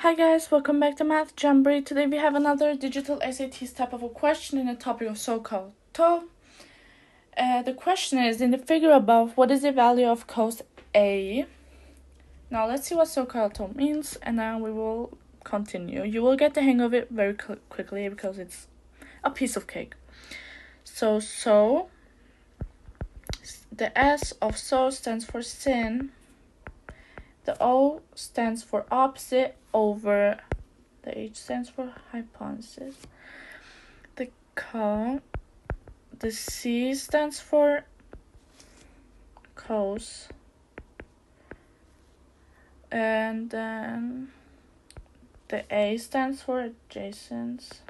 Hi guys, welcome back to Math Jamboree. Today we have another digital SATs type of a question in the topic of SOH-CAH-TOA. The question is, in the figure above, what is the value of cos A? Now let's see what SOH-CAH-TOA means, and then we will continue. You will get the hang of it very quickly because it's a piece of cake. So the S of SOH stands for sin. The O stands for opposite over, the H stands for hypotenuse. The C stands for cos. And then the A stands for adjacent.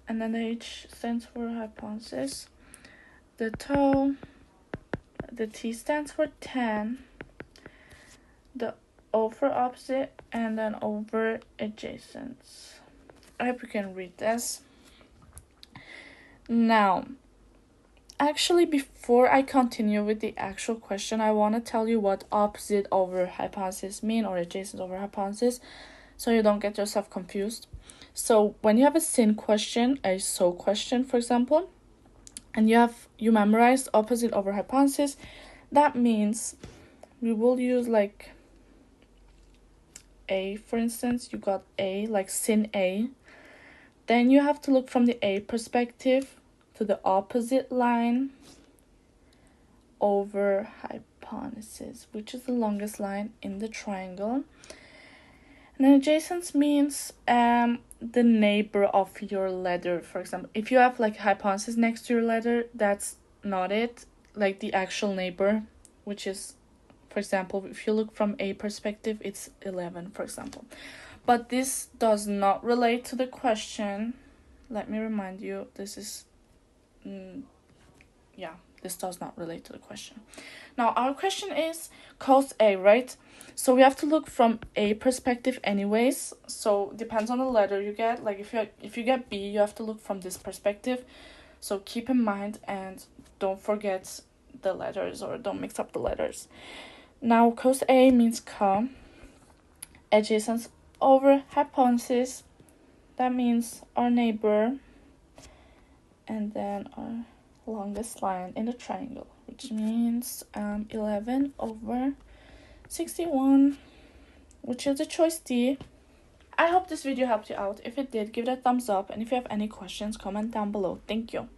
And then the H stands for hypotenuse. The T stands for tan. The O for opposite, and then over adjacent. I hope you can read this. Now, actually, before I continue with the actual question, I want to tell you what opposite over hypotenuse mean, or adjacent over hypotenuse, so you don't get yourself confused. So when you have a sin question, a SOH question, for example, and you memorized opposite over hypotenuse, that means we will use like A, for instance. You got A, like sin A. Then you have to look from the A perspective to the opposite line over hypotenuse, which is the longest line in the triangle. And then adjacent means the neighbor of your letter. For example, if you have like hypotenuse next to your letter, that's not it. Like the actual neighbor, which is, for example, if you look from A perspective, it's 11, for example. But this does not relate to the question. Let me remind you, this is, this does not relate to the question. Now, our question is cos A, right? So we have to look from A perspective anyways. So depends on the letter you get. Like if you get B, you have to look from this perspective. So keep in mind and don't forget the letters, or don't mix up the letters. Now, cos A means ca, adjacent over hypotenuse, that means our neighbor, and then our longest line in the triangle, which means 11 over 61, which is the choice D. I hope this video helped you out. If it did, give it a thumbs up, and if you have any questions, comment down below. Thank you.